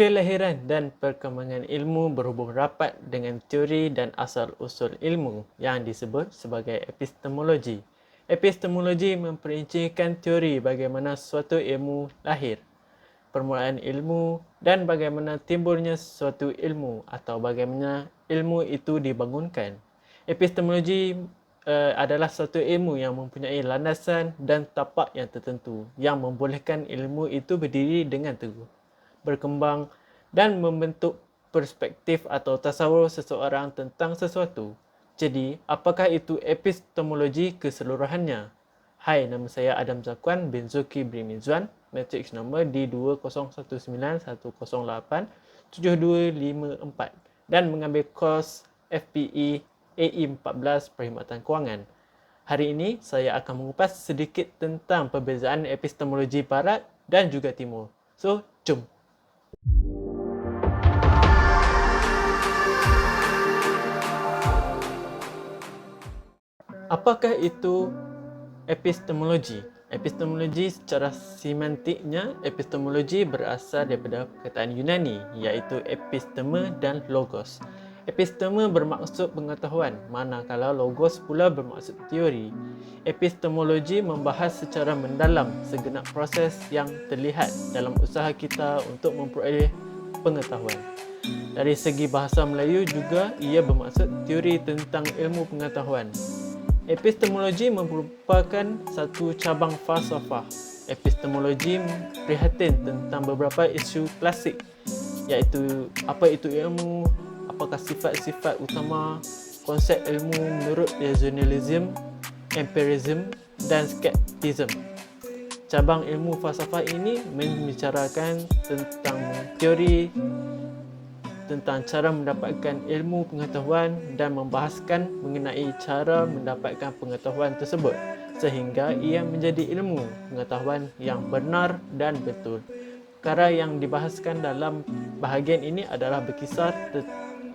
Kelahiran dan perkembangan ilmu berhubung rapat dengan teori dan asal-usul ilmu yang disebut sebagai epistemologi. Epistemologi memperincikan teori bagaimana suatu ilmu lahir, permulaan ilmu dan bagaimana timbulnya suatu ilmu atau bagaimana ilmu itu dibangunkan. Epistemologi adalah suatu ilmu yang mempunyai landasan dan tapak yang tertentu yang membolehkan ilmu itu berdiri dengan teguh, berkembang dan membentuk perspektif atau tasawur seseorang tentang sesuatu. Jadi, apakah itu epistemologi keseluruhannya? Hai, nama saya Adam Zakwan bin Zulkifli bin Mizwan, matriks nombor D2191087254 dan mengambil kos FPE AE14 Perkhidmatan Kewangan. Hari ini saya akan mengupas sedikit tentang perbezaan epistemologi Barat dan juga Timur. So, jom! Apakah itu epistemologi? Epistemologi secara semantiknya, epistemologi berasal daripada perkataan Yunani iaitu episteme dan logos. Episteme bermaksud pengetahuan, manakala logos pula bermaksud teori. Epistemologi membahas secara mendalam segenap proses yang terlihat dalam usaha kita untuk memperoleh pengetahuan. Dari segi bahasa Melayu juga, ia bermaksud teori tentang ilmu pengetahuan. Epistemologi merupakan satu cabang falsafah. Epistemologi prihatin tentang beberapa isu klasik iaitu apa itu ilmu, apakah sifat-sifat utama, konsep ilmu menurut rationalism, empirism dan skeptism. Cabang ilmu falsafah ini membicarakan tentang teori, tentang cara mendapatkan ilmu pengetahuan dan membahaskan mengenai cara mendapatkan pengetahuan tersebut sehingga ia menjadi ilmu pengetahuan yang benar dan betul. Perkara yang dibahaskan dalam bahagian ini adalah berkisar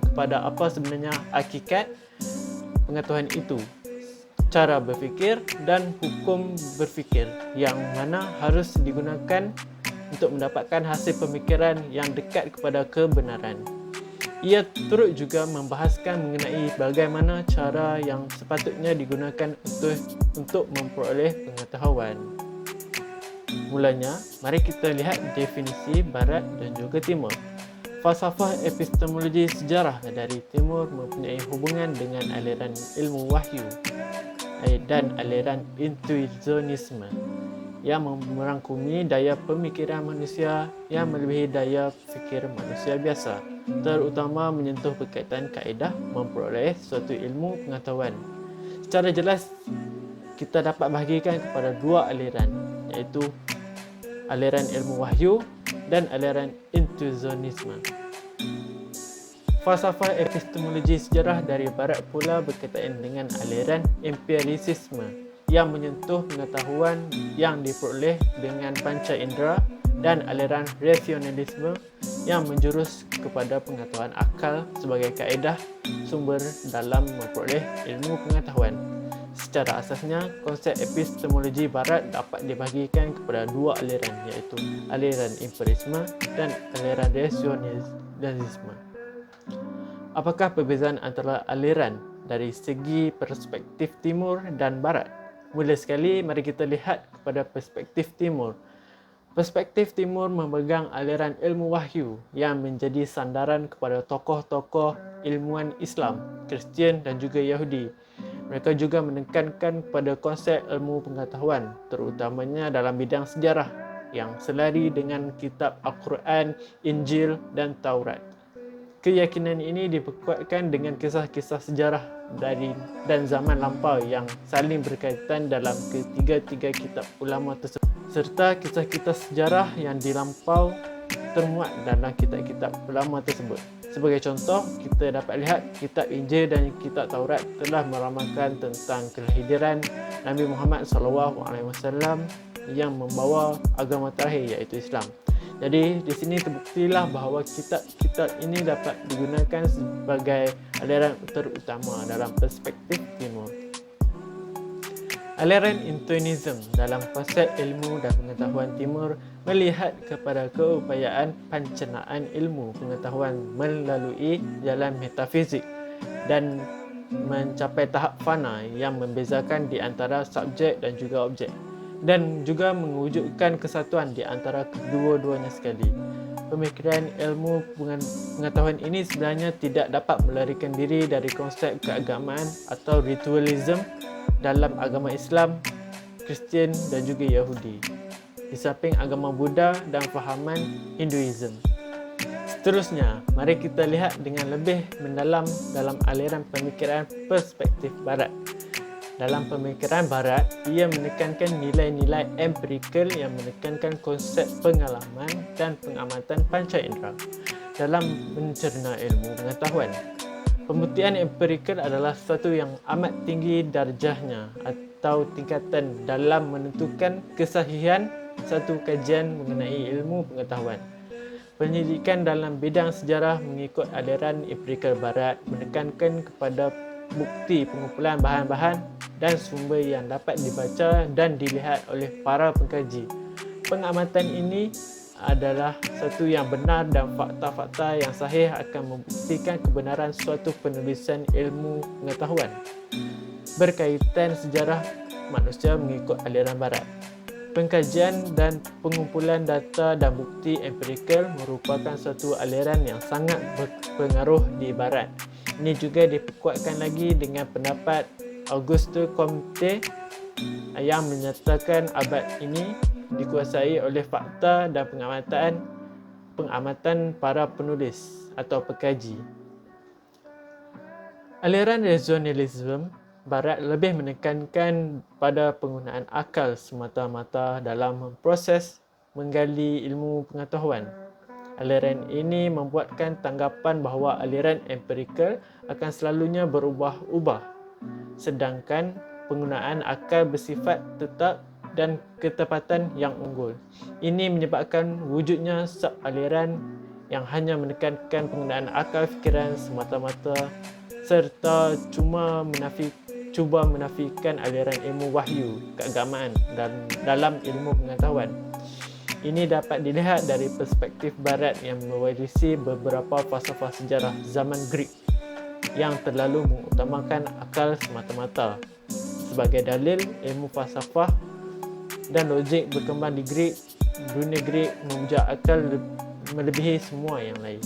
kepada apa sebenarnya hakikat pengetahuan itu, cara berfikir dan hukum berfikir yang mana harus digunakan untuk mendapatkan hasil pemikiran yang dekat kepada kebenaran. Ia turut juga membahaskan mengenai bagaimana cara yang sepatutnya digunakan untuk memperoleh pengetahuan. Mulanya, mari kita lihat definisi Barat dan juga Timur. Falsafah epistemologi sejarah dari Timur mempunyai hubungan dengan aliran ilmu wahyu dan aliran intuisionisme yang merangkumi daya pemikiran manusia yang melebihi daya fikir manusia biasa, terutama menyentuh berkaitan kaedah memperoleh suatu ilmu pengetahuan. Secara jelas, kita dapat bahagikan kepada dua aliran, iaitu aliran ilmu wahyu dan aliran intuisionisme. Falsafah epistemologi sejarah dari Barat pula berkaitan dengan aliran empirisisme yang menyentuh pengetahuan yang diperoleh dengan panca indera dan aliran rasionalisme yang menjurus kepada pengetahuan akal sebagai kaedah sumber dalam memperoleh ilmu pengetahuan. Secara asasnya, konsep epistemologi Barat dapat dibahagikan kepada dua aliran iaitu aliran empirisme dan aliran rasionalisme. Apakah perbezaan antara aliran dari segi perspektif Timur dan Barat? Mula sekali, mari kita lihat kepada perspektif Timur. Perspektif Timur memegang aliran ilmu wahyu yang menjadi sandaran kepada tokoh-tokoh ilmuwan Islam, Kristian dan juga Yahudi. Mereka juga menekankan kepada konsep ilmu pengetahuan, terutamanya dalam bidang sejarah yang selari dengan kitab Al-Quran, Injil dan Taurat. Keyakinan ini diperkuatkan dengan kisah-kisah sejarah dan zaman lampau yang saling berkaitan dalam ketiga-tiga kitab ulama tersebut, serta kisah-kisah sejarah yang dilampau termuat dalam kitab-kitab ulama tersebut. Sebagai contoh, kita dapat lihat kitab Injil dan kitab Taurat telah meramalkan tentang kelahiran Nabi Muhammad SAW yang membawa agama terakhir iaitu Islam. Jadi di sini terbuktilah bahawa kitab-kitab ini dapat digunakan sebagai aliran terutama dalam perspektif Timur. Aliran Intuinism dalam konsep ilmu dan pengetahuan timur melihat kepada keupayaan pencernaan ilmu pengetahuan melalui jalan metafizik dan mencapai tahap fana yang membezakan di antara subjek dan juga objek, dan juga mewujudkan kesatuan di antara kedua-duanya sekali. Pemikiran ilmu pengetahuan ini sebenarnya tidak dapat melarikan diri dari konsep keagamaan atau ritualism dalam agama Islam, Kristian dan juga Yahudi, di samping agama Buddha dan fahaman Hinduism. Seterusnya, mari kita lihat dengan lebih mendalam dalam aliran pemikiran perspektif Barat. Dalam pemikiran Barat, ia menekankan nilai-nilai empirikal yang menekankan konsep pengalaman dan pengamatan panca indera dalam mencerna ilmu pengetahuan. Pembuktian empirikal adalah satu yang amat tinggi darjahnya atau tingkatan dalam menentukan kesahihan satu kajian mengenai ilmu pengetahuan. Penyelidikan dalam bidang sejarah mengikut aliran empirikal Barat menekankan kepada bukti pengumpulan bahan-bahan dan sumber yang dapat dibaca dan dilihat oleh para pengkaji. Pengamatan ini adalah satu yang benar dan fakta-fakta yang sahih akan membuktikan kebenaran suatu penulisan ilmu pengetahuan berkaitan sejarah manusia mengikut aliran Barat. Pengkajian dan pengumpulan data dan bukti empirikal merupakan suatu aliran yang sangat berpengaruh di Barat. Ini juga diperkuatkan lagi dengan pendapat Auguste Comte yang menyatakan abad ini dikuasai oleh fakta dan pengamatan para penulis atau pengkaji. Aliran rasionalisme Barat lebih menekankan pada penggunaan akal semata-mata dalam memproses menggali ilmu pengetahuan. Aliran ini membuatkan tanggapan bahawa aliran empirikal akan selalunya berubah-ubah, sedangkan penggunaan akal bersifat tetap dan ketepatan yang unggul. Ini menyebabkan wujudnya sub-aliran yang hanya menekankan penggunaan akal fikiran semata-mata serta cuba menafikan aliran ilmu wahyu keagamaan dan dalam ilmu pengetahuan. Ini dapat dilihat dari perspektif Barat yang mewarisi beberapa falsafah sejarah zaman Greek yang terlalu mengutamakan akal semata-mata. Sebagai dalil, ilmu falsafah dan logik berkembang di Greek. Dunia Greek memuja akal melebihi semua yang lain.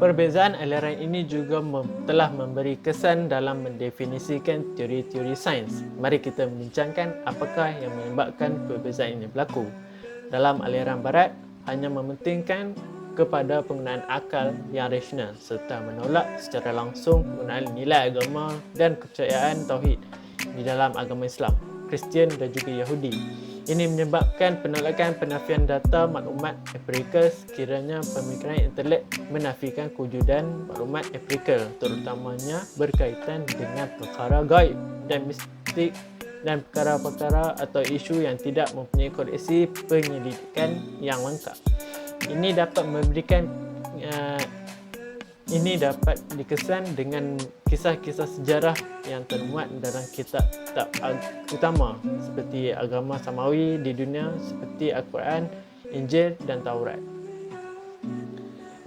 Perbezaan aliran ini juga telah memberi kesan dalam mendefinisikan teori-teori sains. Mari kita membincangkan apakah yang menyebabkan perbezaan ini berlaku. Dalam aliran Barat, hanya mementingkan kepada penggunaan akal yang rasional serta menolak secara langsung penggunaan nilai agama dan kepercayaan tauhid di dalam agama Islam, Kristian dan juga Yahudi. Ini menyebabkan penolakan penafian data maklumat empirikal sekiranya pemikiran intelek menafikan kewujudan maklumat empirikal, terutamanya berkaitan dengan perkara gaib dan mistik dan perkara-perkara atau isu yang tidak mempunyai koleksi penyelidikan yang lengkap. Ini dapat dikesan dengan kisah-kisah sejarah yang termuat dalam kitab utama seperti agama Samawi di dunia seperti Al-Quran, Injil dan Taurat.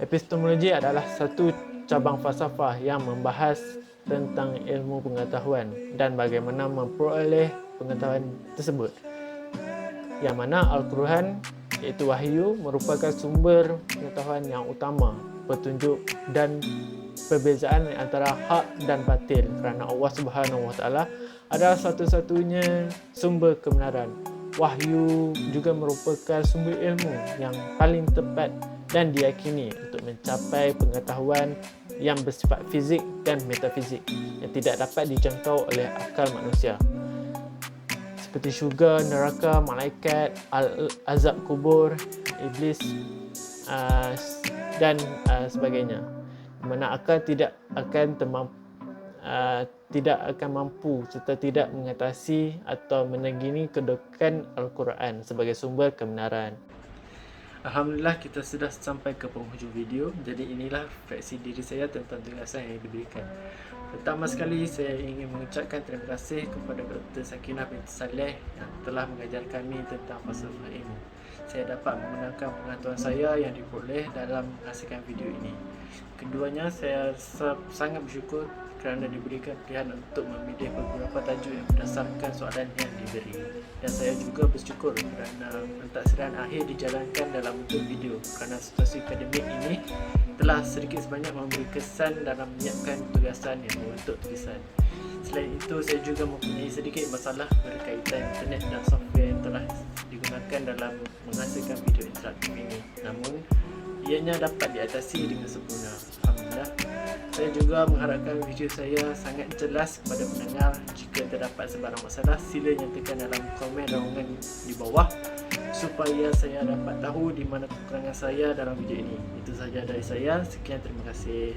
Epistemologi adalah satu cabang falsafah yang membahas tentang ilmu pengetahuan dan bagaimana memperoleh pengetahuan tersebut, yang mana Al-Quran iaitu wahyu merupakan sumber pengetahuan yang utama, petunjuk dan perbezaan antara hak dan batil, kerana Allah Subhanahu Wa Taala adalah satu-satunya sumber kebenaran. Wahyu juga merupakan sumber ilmu yang paling tepat dan diyakini untuk mencapai pengetahuan yang bersifat fizik dan metafizik yang tidak dapat dijangkau oleh akal manusia, seperti syurga, neraka, malaikat, azab kubur, iblis dan sebagainya, di mana akal tidak akan mampu serta tidak mengatasi atau menegini kedudukan Al-Quran sebagai sumber kebenaran. Alhamdulillah kita sudah sampai ke penghujung video. Jadi inilah refleksi diri saya tentang tugasan yang diberikan. Pertama sekali saya ingin mengucapkan terima kasih kepada Dr. Sakinah binti Saleh yang telah mengajar kami tentang falsafah ilmu. Saya dapat menggunakan pengetahuan saya yang diperoleh dalam menghasilkan video ini. Keduanya, saya sangat bersyukur kerana diberikan pilihan untuk memilih beberapa tajuk yang berdasarkan soalan yang diberi. Dan saya juga bersyukur kerana pentaksiran akhir dijalankan dalam bentuk video kerana situasi akademik ini telah sedikit sebanyak memberi kesan dalam menyiapkan tugasan yang membentuk tulisan. Selain itu, saya juga mempunyai sedikit masalah berkaitan internet dan software yang telah digunakan dalam menghasilkan video interaktif ini. Namun, ianya dapat diatasi dengan sempurna. Alhamdulillah. Saya juga mengharapkan video saya sangat jelas kepada pendengar. Jika terdapat sebarang masalah, sila nyatakan dalam komen raungan di bawah supaya saya dapat tahu di mana kekurangan saya dalam video ini. Itu sahaja dari saya. Sekian, terima kasih.